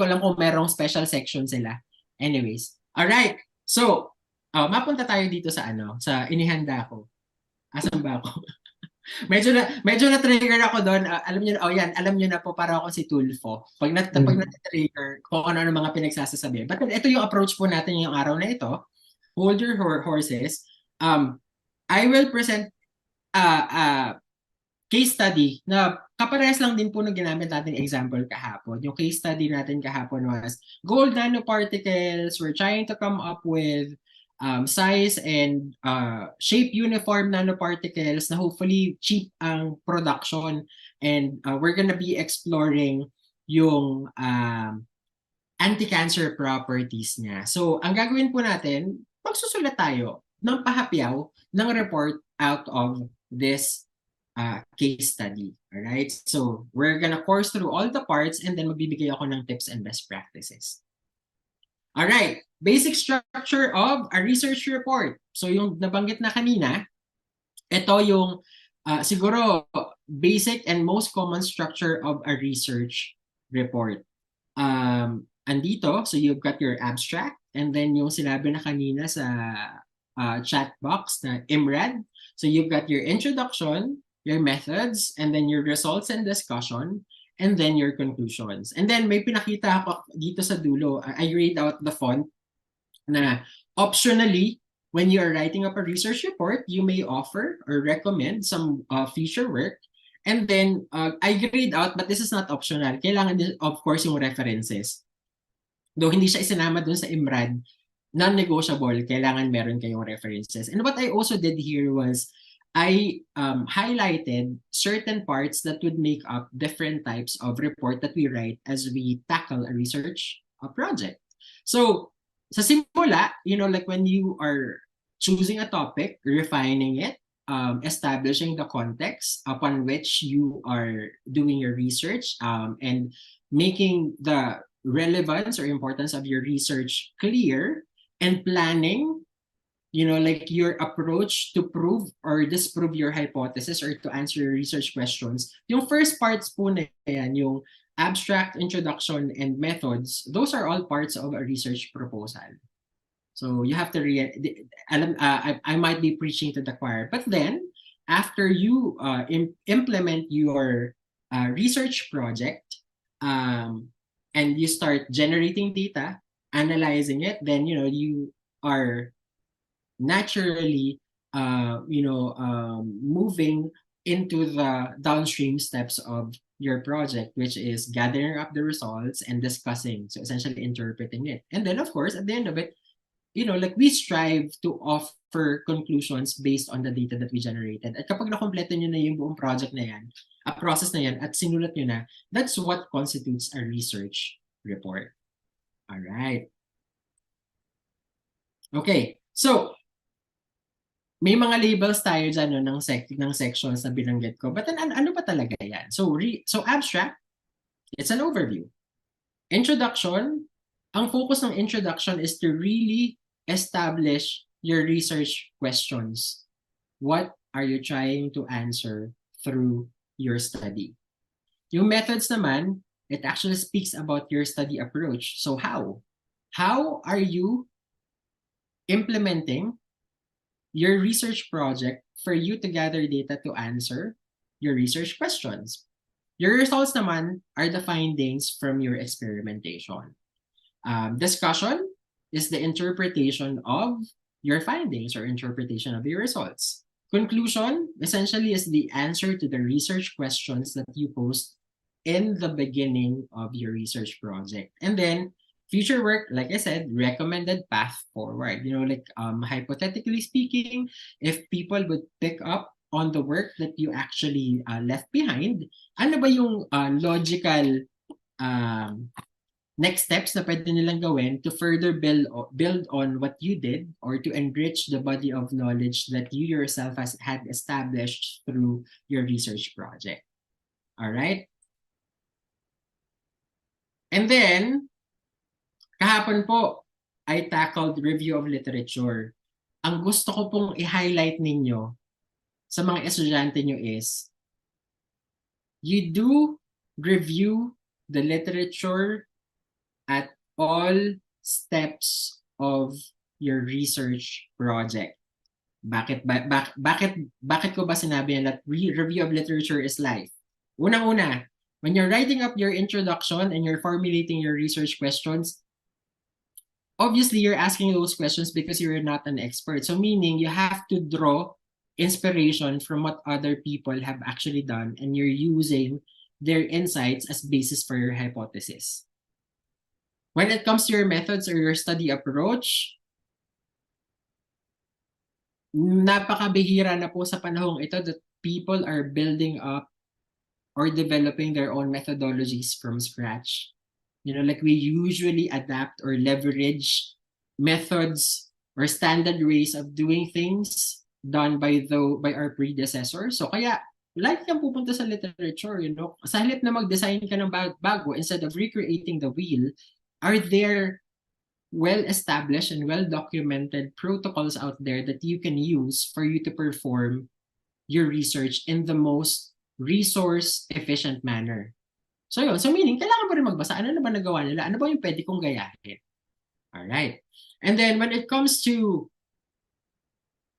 ko lang kung merong special section sila. Anyways. Alright. So, mapunta tayo dito sa sa inihanda ko. Asan ba ako? medyo na trigger ako doon. Alam niyo alam niyo na po para ako si Tulfo. Pag na-trigger kung ano mga pinagsasabi. But ito yung approach po natin yung araw na ito. Hold your horses. I will present case study na kaparehas lang din po nung ginamit natin example kahapon. Yung case study natin kahapon was gold nanoparticles. We're trying to come up with size and shape uniform nanoparticles na hopefully cheap ang production. And we're gonna be exploring yung anti-cancer properties niya. So, ang gagawin po natin, magsusulat tayo ng pahapyaw ng report out of this case study. Alright? So, we're gonna course through all the parts and then magbibigay ako ng tips and best practices. Alright. Basic structure of a research report. So, yung nabanggit na kanina, ito yung siguro basic and most common structure of a research report. Andito, so you've got your abstract and then yung sinabi na kanina sa chat box na IMRAD. So you've got your introduction, your methods, and then your results and discussion, and then your conclusions. And then may pinakita ako dito sa dulo. I grade out the font na optionally, when you are writing up a research report, you may offer or recommend some future work. And then I grade out, but this is not optional. Kailangan din, of course, yung references. Though hindi siya isinama dun sa IMRAD, non-negotiable, kailangan meron kayong references. And what I also did here was I highlighted certain parts that would make up different types of report that we write as we tackle a research project. So, sa simula, like when you are choosing a topic, refining it, establishing the context upon which you are doing your research, and making the relevance or importance of your research clear, and planning, like your approach to prove or disprove your hypothesis or to answer your research questions. Yung first parts po na yan, yung abstract, introduction, and methods, those are all parts of a research proposal. So you have to I might be preaching to the choir, but then after you implement your research project and you start generating data, analyzing it, then you are naturally moving into the downstream steps of your project, which is gathering up the results and discussing, so essentially interpreting it. And then of course at the end of it, like we strive to offer conclusions based on the data that we generated. At kapag nakompleto nyo na yung buong project na yan, a process na yan, at sinulat nyo na, that's what constitutes a research report. All right. Okay, so may mga labels tayo dyan ng sections na binanggit ko. But then, ano pa talaga yan? So abstract, it's an overview. Introduction, ang focus ng introduction is to really establish your research questions. What are you trying to answer through your study? Yung methods naman, it actually speaks about your study approach. So how? How are you implementing your research project for you to gather data to answer your research questions? Your results naman are the findings from your experimentation. Discussion is the interpretation of your findings or interpretation of your results. Conclusion essentially is the answer to the research questions that you posed in the beginning of your research project. And then future work, like I said, recommended path forward. Like hypothetically speaking, if people would pick up on the work that you actually left behind, ano ba yung logical next steps na pwede nilang gawin to further build on what you did or to enrich the body of knowledge that you yourself had established through your research project. All right? And then, kahapon po, I tackled review of literature. Ang gusto ko pong i-highlight ninyo sa mga estudyante nyo is, you do review the literature at all steps of your research project. Bakit ko ba sinabi yan that review of literature is life? Unang-una, when you're writing up your introduction and you're formulating your research questions, obviously you're asking those questions because you're not an expert. So meaning you have to draw inspiration from what other people have actually done, and you're using their insights as basis for your hypothesis. When it comes to your methods or your study approach, napakabihira na po sa panahong ito that people are building up or developing their own methodologies from scratch. Like we usually adapt or leverage methods or standard ways of doing things done by our predecessors. So kaya like kang pupunta sa literature, sa halip na mag-design ka ng bago, instead of recreating the wheel, are there well-established and well-documented protocols out there that you can use for you to perform your research in the most resource-efficient manner. So yun, so meaning, kailangan mo rin magbasa. Ano na ba nagawa nila? Ano ba yung pwede kong gayahin? Alright. And then when it comes to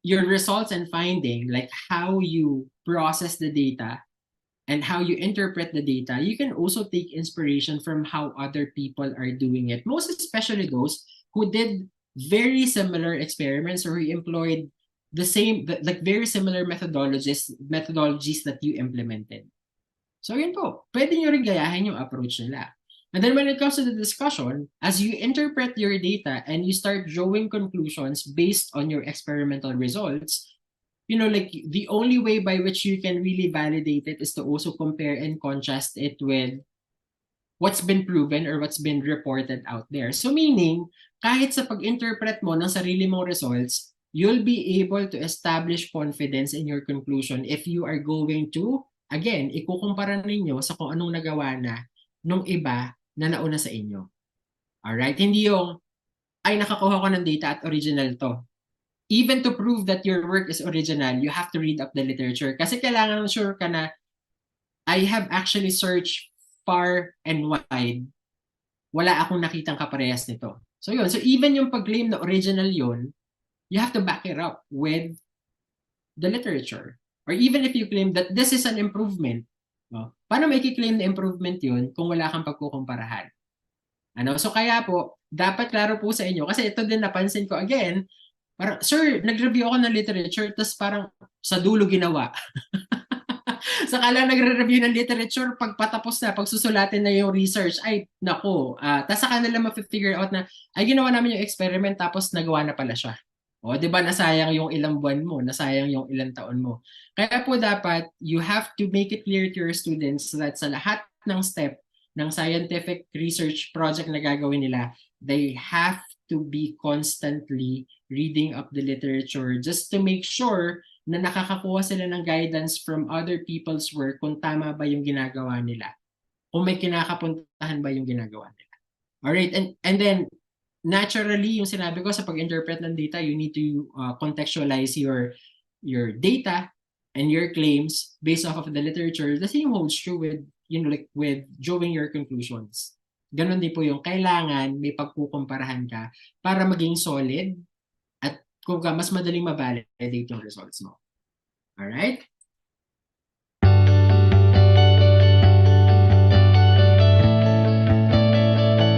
your results and finding, like how you process the data and how you interpret the data, you can also take inspiration from how other people are doing it. Most especially those who did very similar experiments or who employed the same, like very similar methodologies that you implemented. So yun po, pwede nyo rin gayahin yung approach nila. And then when it comes to the discussion, as you interpret your data and you start drawing conclusions based on your experimental results, like the only way by which you can really validate it is to also compare and contrast it with what's been proven or what's been reported out there. So meaning, kahit sa pag-interpret mo ng sarili mong results, you'll be able to establish confidence in your conclusion if you are going to, again, ikukumpara ninyo sa kung anong nagawa na nung iba na nauna sa inyo. Alright? Hindi yung, ay nakakuha ko ng data at original to. Even to prove that your work is original, you have to read up the literature. Kasi kailangan sure ka na, I have actually searched far and wide. Wala akong nakitang kaparehas nito. So yun. So even yung pag-claim na original yun, you have to back it up with the literature. Or even if you claim that this is an improvement, paano may i-claim na improvement yun kung wala kang pagkukumparahan? So kaya po, dapat klaro po sa inyo. Kasi ito din napansin ko again, parang, sir, nag-review ako ng literature, tapos parang sa dulo ginawa. Sakala nagre-review ng literature, pagpatapos na, pagsusulatin na yung research, ay, nako. Tapos saka nila ma-figure out na, ay, ginawa namin yung experiment, tapos nagawa na pala siya. O, di ba, nasayang yung ilang buwan mo, nasayang yung ilang taon mo. Kaya po dapat, you have to make it clear to your students that sa lahat ng step ng scientific research project na gagawin nila, they have to be constantly reading up the literature just to make sure na nakakakuha sila ng guidance from other people's work kung tama ba yung ginagawa nila. Kung may kinakapuntahan ba yung ginagawa nila. Alright, and then naturally, yung sinabi ko sa pag-interpret ng data, you need to contextualize your data and your claims based off of the literature. The same holds true with, like with drawing your conclusions. Ganon din po yung kailangan may pagkukumparahan ka para maging solid at kung mas madaling ma-validate yung results mo. Alright?